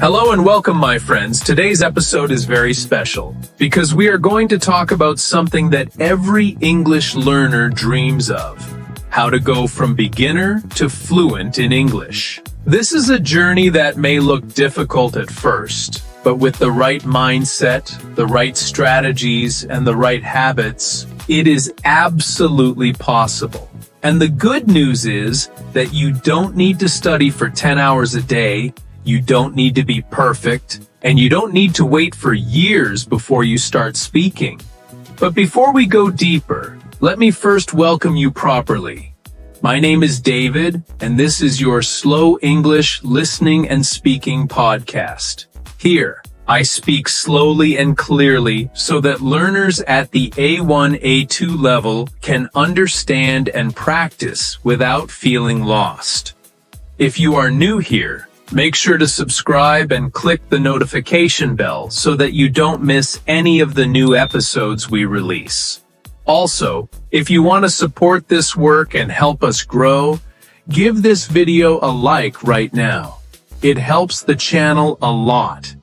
Hello and welcome, my friends. Today's episode is very special because we are going to talk about something that every English learner dreams of: how to go from beginner to fluent in English. This is a journey that may look difficult at first, but with the right mindset, the right strategies, and the right habits, it is absolutely possible. And the good news is that you don't need to study for 10 hours a day. You don't need to be perfect, and you don't need to wait for years before you start speaking. But before we go deeper, let me first welcome you properly. My name is David, and this is your Slow English Listening and Speaking podcast. Here, I speak slowly and clearly so that learners at the A1, A2 level can understand and practice without feeling lost. If you are new here, make sure to subscribe and click the notification bell so that you don't miss any of the new episodes we release. Also, if you want to support this work and help us grow, give this video a like right now. It helps the channel a lot.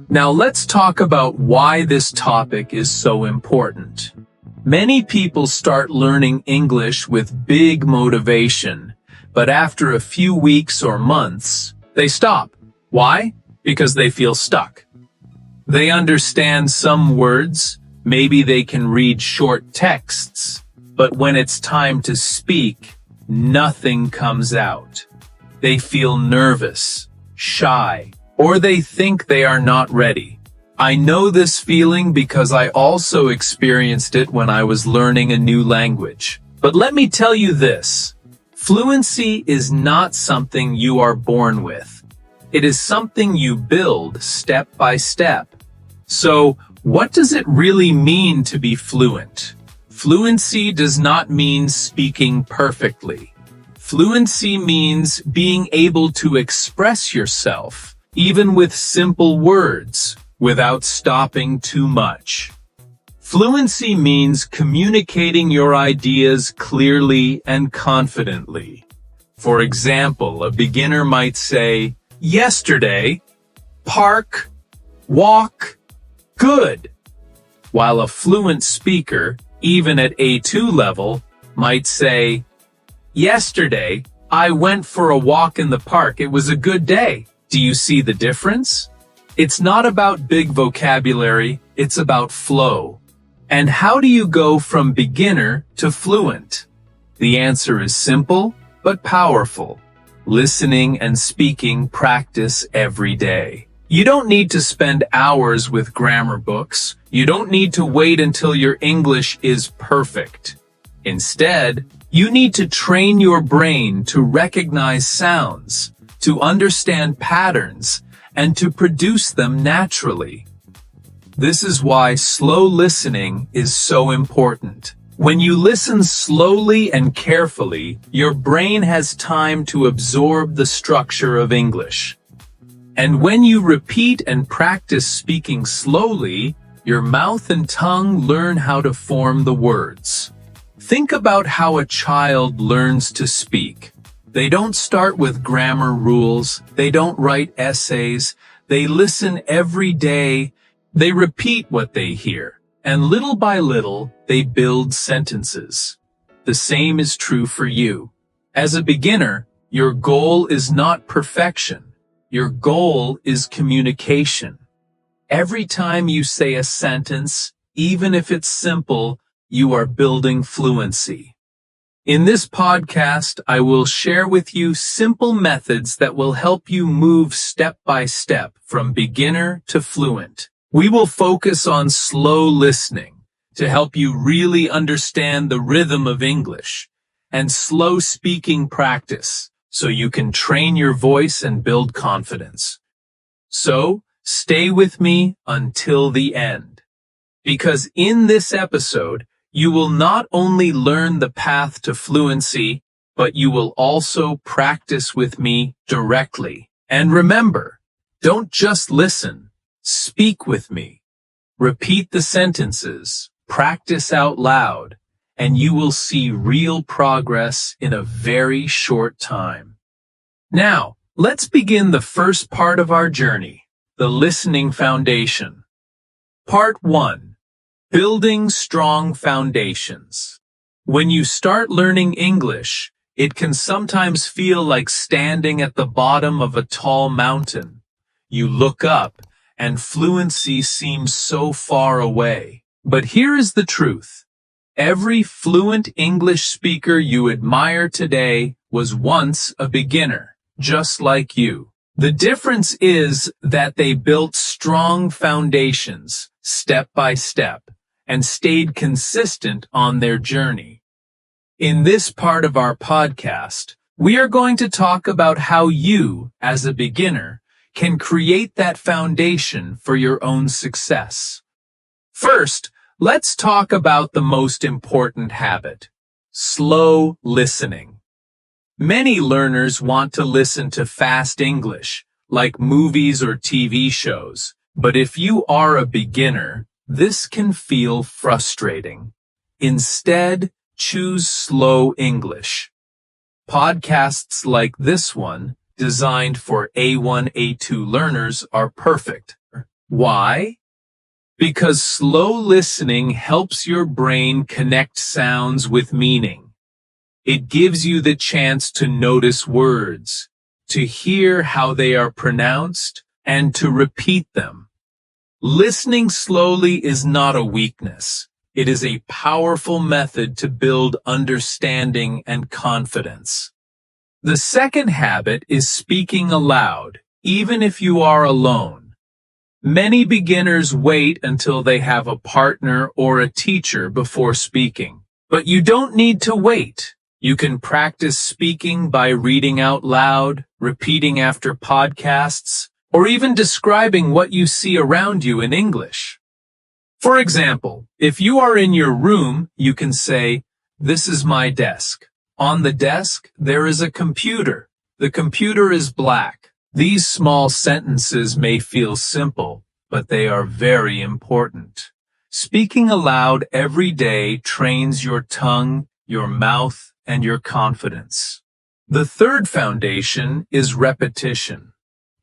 Now let's talk about why this topic is so important. Many people start learning English with big motivation, but after a few weeks or months, they stop. Why? Because they feel stuck. They understand some words, maybe they can read short texts, but when it's time to speak, nothing comes out. They feel nervous, shy, or they think they are not ready. I know this feeling because I also experienced it when I was learning a new language. But let me tell you this. Fluency is not something you are born with. It is something you build step by step. So, what does it really mean to be fluent? Fluency does not mean speaking perfectly. Fluency means being able to express yourself, even with simple words, without stopping too much. Fluency means communicating your ideas clearly and confidently. For example, a beginner might say, yesterday, park, walk, good. While a fluent speaker, even at A2 level, might say, yesterday, I went for a walk in the park. It was a good day. Do you see the difference? It's not about big vocabulary, it's about flow. And how do you go from beginner to fluent? The answer is simple, but powerful. Listening and speaking practice every day. You don't need to spend hours with grammar books. You don't need to wait until your English is perfect. Instead, you need to train your brain to recognize sounds, to understand patterns, and to produce them naturally. This is why slow listening is so important. When you listen slowly and carefully, your brain has time to absorb the structure of English. And when you repeat and practice speaking slowly, your mouth and tongue learn how to form the words. Think about how a child learns to speak. They don't start with grammar rules, they don't write essays, they listen every day. They repeat what they hear, and little by little, they build sentences. The same is true for you. As a beginner, your goal is not perfection. Your goal is communication. Every time you say a sentence, even if it's simple, you are building fluency. In this podcast, I will share with you simple methods that will help you move step by step from beginner to fluent. We will focus on slow listening to help you really understand the rhythm of English, and slow speaking practice so you can train your voice and build confidence. So, stay with me until the end, because in this episode, you will not only learn the path to fluency, but you will also practice with me directly. And remember, don't just listen. Speak with me. Repeat the sentences, practice out loud, and you will see real progress in a very short time. Now, Let's begin the first part of our journey, the listening foundation. Part 1. Building strong foundations. When you start learning English, it can sometimes feel like standing at the bottom of a tall mountain. You look up, and fluency seems so far away. But here is the truth. Every fluent English speaker you admire today was once a beginner, just like you. The difference is that they built strong foundations, step by step, and stayed consistent on their journey. In this part of our podcast, we are going to talk about how you, as a beginner, can create that foundation for your own success. First, let's talk about the most important habit: slow listening. Many learners want to listen to fast English, like movies or TV shows, but if you are a beginner, this can feel frustrating. Instead, choose slow English. Podcasts like this one, designed for A1, A2 learners, are perfect. Why? Because slow listening helps your brain connect sounds with meaning. It gives you the chance to notice words, to hear how they are pronounced, and to repeat them. Listening slowly is not a weakness. It is a powerful method to build understanding and confidence. The second habit is speaking aloud, even if you are alone. Many beginners wait until they have a partner or a teacher before speaking. But you don't need to wait. You can practice speaking by reading out loud, repeating after podcasts, or even describing what you see around you in English. For example, if you are in your room, you can say, "This is my desk. On the desk, there is a computer. The computer is black." These small sentences may feel simple, but they are very important. Speaking aloud every day trains your tongue, your mouth, and your confidence. The third foundation is repetition.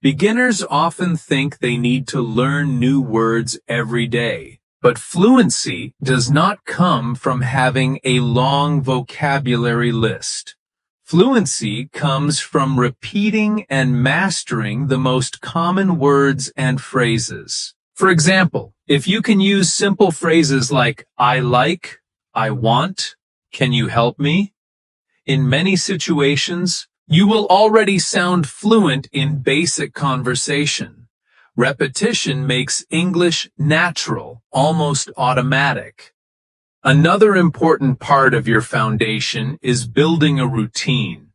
Beginners often think they need to learn new words every day. But fluency does not come from having a long vocabulary list. Fluency comes from repeating and mastering the most common words and phrases. For example, if you can use simple phrases like "I like," "I want," "Can you help me?" in many situations, you will already sound fluent in basic conversation. Repetition makes English natural, almost automatic. Another important part of your foundation is building a routine.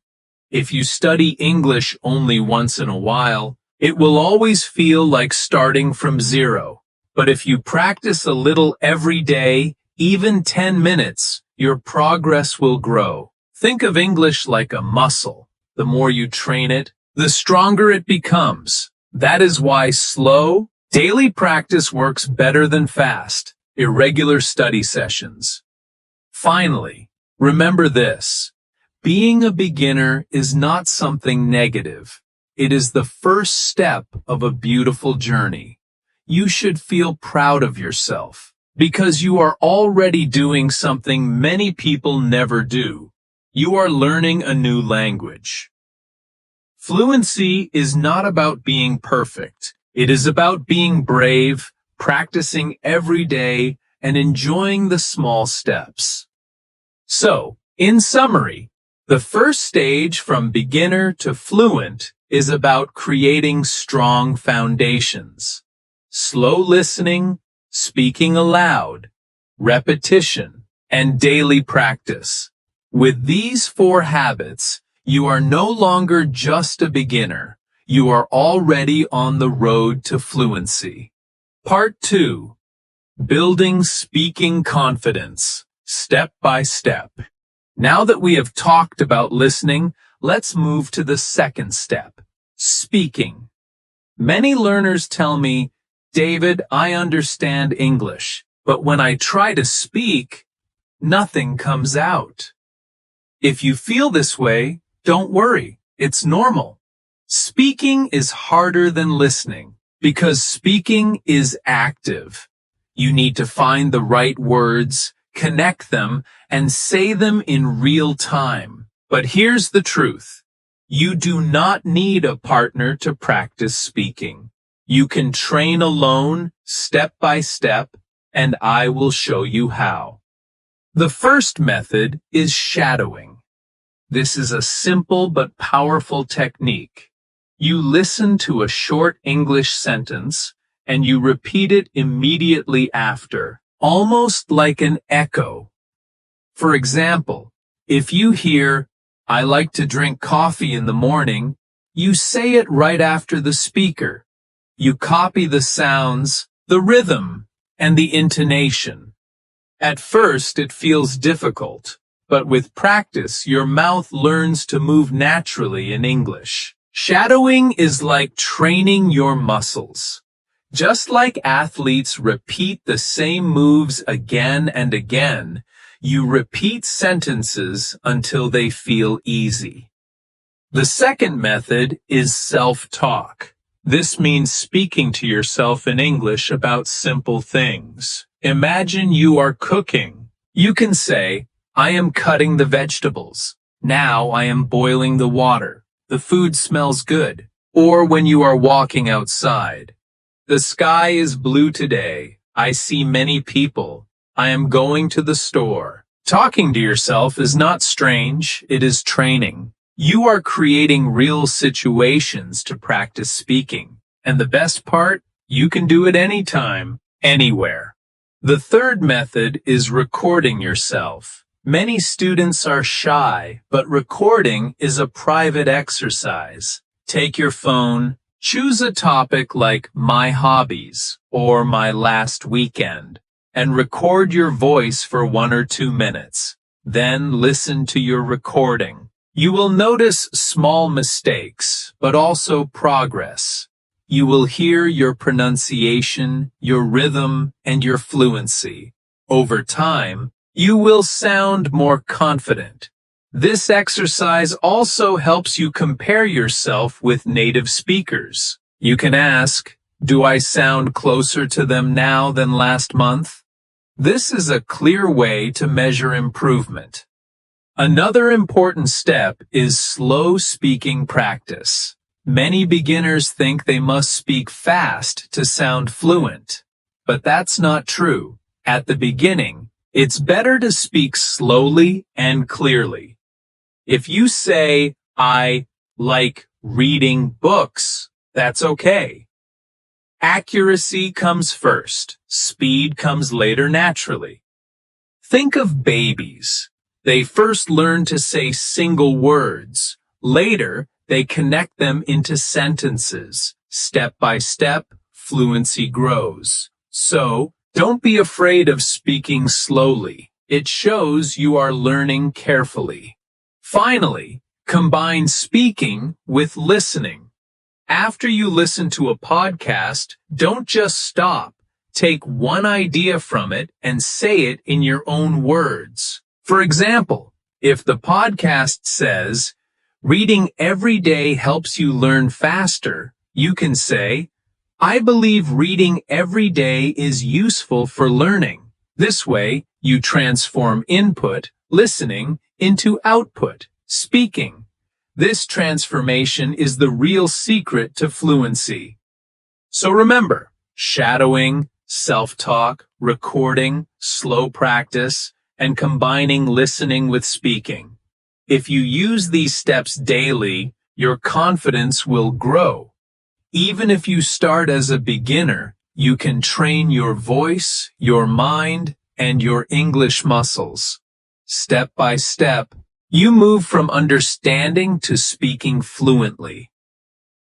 If you study English only once in a while, it will always feel like starting from zero. But if you practice a little every day, even 10 minutes, your progress will grow. Think of English like a muscle. The more you train it, the stronger it becomes. That is why slow, daily practice works better than fast, irregular study sessions. Finally, remember this. Being a beginner is not something negative. It is the first step of a beautiful journey. You should feel proud of yourself, because you are already doing something many people never do. You are learning a new language. Fluency is not about being perfect. It is about being brave, practicing every day, and enjoying the small steps. So, in summary, the first stage from beginner to fluent is about creating strong foundations. Slow listening, speaking aloud, repetition, and daily practice. With these 4 habits, you are no longer just a beginner. You are already on the road to fluency. Part 2. Building speaking confidence, step by step. Now that we have talked about listening, let's move to the second step, speaking. Many learners tell me, "David, I understand English, but when I try to speak, nothing comes out." If you feel this way, don't worry, it's normal. Speaking is harder than listening because speaking is active. You need to find the right words, connect them, and say them in real time. But here's the truth. You do not need a partner to practice speaking. You can train alone, step by step, and I will show you how. The first method is shadowing. This is a simple but powerful technique. You listen to a short English sentence and you repeat it immediately after, almost like an echo. For example, if you hear, "I like to drink coffee in the morning," you say it right after the speaker. You copy the sounds, the rhythm, and the intonation. At first, it feels difficult, but with practice, your mouth learns to move naturally in English. Shadowing is like training your muscles. Just like athletes repeat the same moves again and again, you repeat sentences until they feel easy. The second method is self-talk. This means speaking to yourself in English about simple things. Imagine you are cooking. You can say, "I am cutting the vegetables. Now I am boiling the water. The food smells good." Or when you are walking outside, "The sky is blue today. I see many people. I am going to the store." Talking to yourself is not strange, it is training. You are creating real situations to practice speaking. And the best part, you can do it anytime, anywhere. The third method is recording yourself. Many students are shy, but recording is a private exercise. Take your phone, choose a topic like "my hobbies" or "my last weekend," and record your voice for 1 or 2 minutes. Then listen to your recording. You will notice small mistakes, but also progress. You will hear your pronunciation, your rhythm, and your fluency. Over time, you will sound more confident. This exercise also helps you compare yourself with native speakers. You can ask, "Do I sound closer to them now than last month?" This is a clear way to measure improvement. Another important step is slow speaking practice. Many beginners think they must speak fast to sound fluent, but that's not true. At the beginning, it's better to speak slowly and clearly. If you say, "I like reading books," that's okay. Accuracy comes first. Speed comes later naturally. Think of babies. They first learn to say single words. Later, they connect them into sentences. Step by step, fluency grows. So, don't be afraid of speaking slowly. It shows you are learning carefully. Finally, combine speaking with listening. After you listen to a podcast, don't just stop. Take one idea from it and say it in your own words. For example, if the podcast says, "Reading every day helps you learn faster," you can say, "I believe reading every day is useful for learning." This way, you transform input, listening, into output, speaking. This transformation is the real secret to fluency. So remember, shadowing, self-talk, recording, slow practice, and combining listening with speaking. If you use these steps daily, your confidence will grow. Even if you start as a beginner, you can train your voice, your mind, and your English muscles. Step by step, you move from understanding to speaking fluently.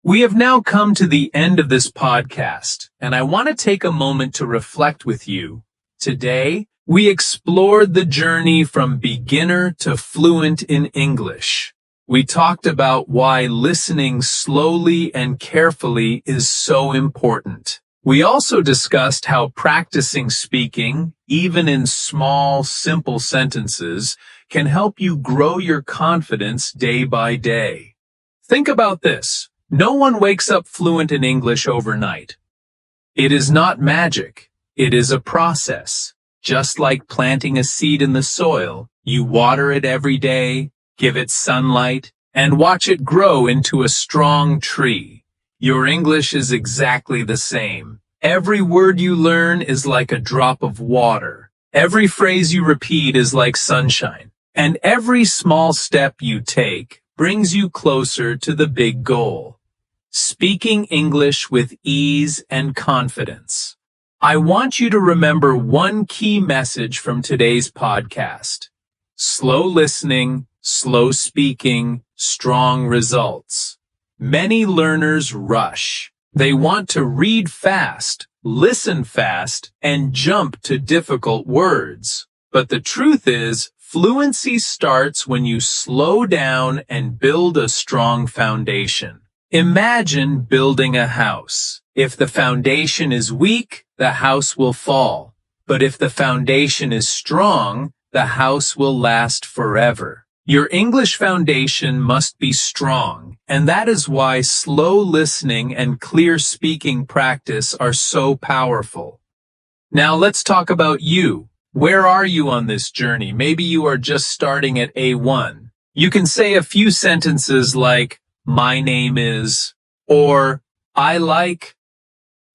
We have now come to the end of this podcast, and I want to take a moment to reflect with you. Today, we explored the journey from beginner to fluent in English. We talked about why listening slowly and carefully is so important. We also discussed how practicing speaking, even in small, simple sentences, can help you grow your confidence day by day. Think about this. No one wakes up fluent in English overnight. It is not magic. It is a process. Just like planting a seed in the soil, you water it every day, give it sunlight, and watch it grow into a strong tree. Your English is exactly the same. Every word you learn is like a drop of water. Every phrase you repeat is like sunshine. And every small step you take brings you closer to the big goal. Speaking English with ease and confidence. I want you to remember one key message from today's podcast. Slow listening, slow speaking, strong results. Many learners rush. They want to read fast, listen fast, and jump to difficult words. But the truth is, fluency starts when you slow down and build a strong foundation. Imagine building a house. If the foundation is weak, the house will fall. But if the foundation is strong, the house will last forever. Your English foundation must be strong, and that is why slow listening and clear speaking practice are so powerful. Now let's talk about you. Where are you on this journey? Maybe you are just starting at A1. You can say a few sentences like, "My name is," or "I like."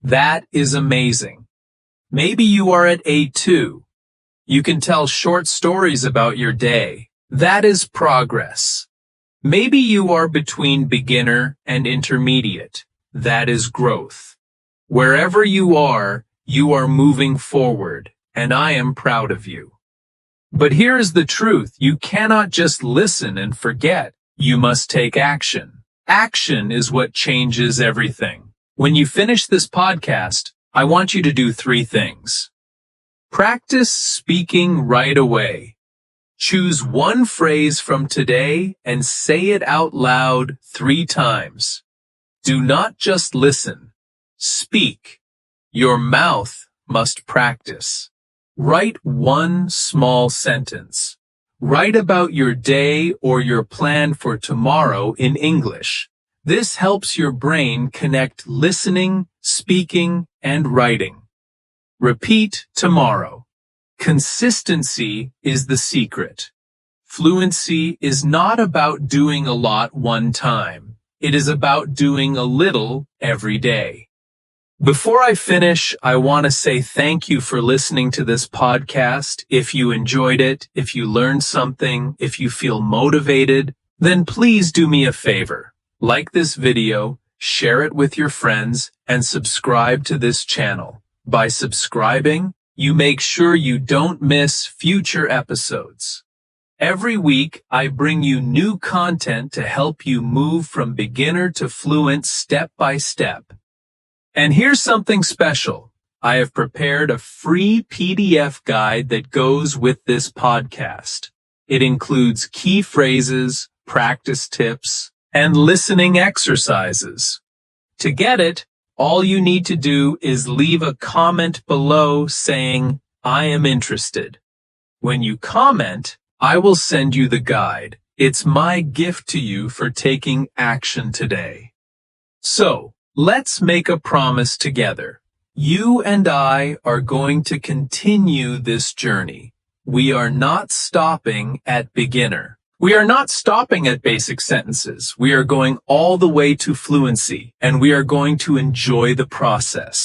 That is amazing. Maybe you are at A2. You can tell short stories about your day. That is progress. Maybe you are between beginner and intermediate. That is growth. Wherever you are moving forward, and I am proud of you. But here is the truth. You cannot just listen and forget. You must take action. Action is what changes everything. When you finish this podcast, I want you to do 3 things. Practice speaking right away. Choose one phrase from today and say it out loud 3 times. Do not just listen. Speak. Your mouth must practice. Write one small sentence. Write about your day or your plan for tomorrow in English. This helps your brain connect listening, speaking, and writing. Repeat tomorrow. Consistency is the secret. Fluency is not about doing a lot one time. It is about doing a little every day. Before I finish, I want to say thank you for listening to this podcast. If you enjoyed it, if you learned something, if you feel motivated, then please do me a favor. Like this video, share it with your friends, and subscribe to this channel. By subscribing, you make sure you don't miss future episodes. Every week, I bring you new content to help you move from beginner to fluent step by step. And here's something special. I have prepared a free PDF guide that goes with this podcast. It includes key phrases, practice tips, and listening exercises. To get it, all you need to do is leave a comment below saying, "I am interested." When you comment, I will send you the guide. It's my gift to you for taking action today. So, let's make a promise together. You and I are going to continue this journey. We are not stopping at beginner. We are not stopping at basic sentences. We are going all the way to fluency, and we are going to enjoy the process.